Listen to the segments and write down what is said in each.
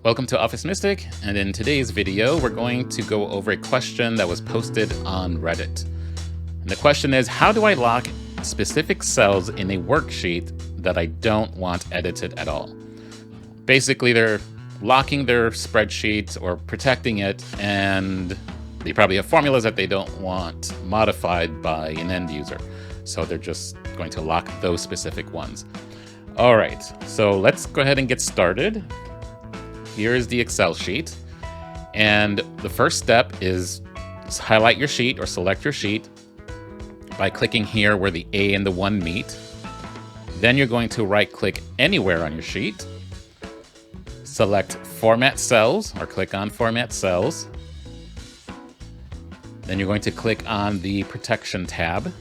Welcome to Office Mystic, and in today's video we're going to go over a question that was posted on Reddit. And the question is, how do I lock specific cells in a worksheet that I don't want edited at all? Basically, they're locking their spreadsheet or protecting it, and they probably have formulas that they don't want modified by an end user. So they're just going to lock those specific ones. All right, so let's go ahead and get started. Here is the Excel sheet. And the first step is highlight your sheet or select your sheet by clicking here where the A and the 1 meet. Then you're going to right click anywhere on your sheet. Select Format Cells or click on Format Cells. Then you're going to click on the Protection tab.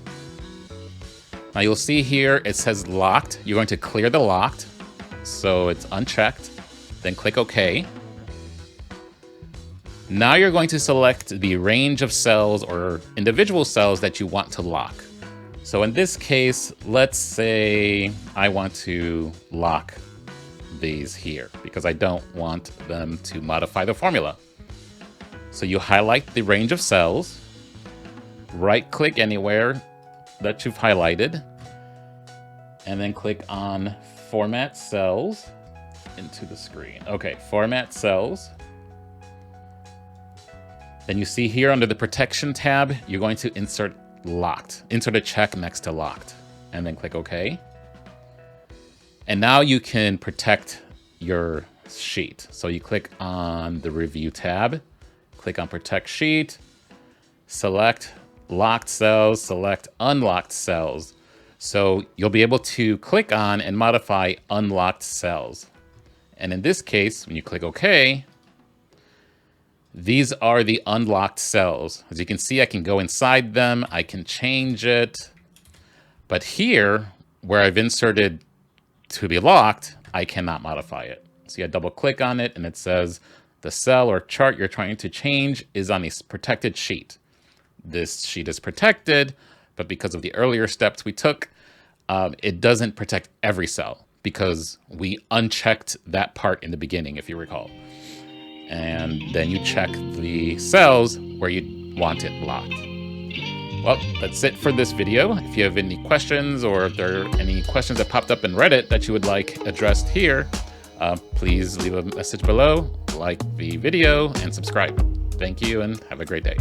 Now you'll see here it says locked. You're going to clear the locked, so it's unchecked. Then click OK. Now you're going to select the range of cells or individual cells that you want to lock. So in this case, let's say I want to lock these here because I don't want them to modify the formula. So you highlight the range of cells, right click anywhere that you've highlighted, and then click on Format Cells into the screen. Okay, Format Cells. Then you see here under the Protection tab, you're going to insert locked. Insert a check next to locked, and then click OK. And now you can protect your sheet. So you click on the Review tab, click on Protect Sheet, select locked cells, select unlocked cells. So you'll be able to click on and modify unlocked cells. And in this case, when you click OK, these are the unlocked cells. As you can see, I can go inside them, I can change it. But here, where I've inserted to be locked, I cannot modify it. So you double click on it and it says the cell or chart you're trying to change is on a protected sheet. This sheet is protected, but because of the earlier steps we took, it doesn't protect every cell because we unchecked that part in the beginning, if you recall. And then you check the cells where you want it locked. Well, that's it for this video. If you have any questions or if there are any questions that popped up in Reddit that you would like addressed here, please leave a message below, like the video, and subscribe. Thank you and have a great day.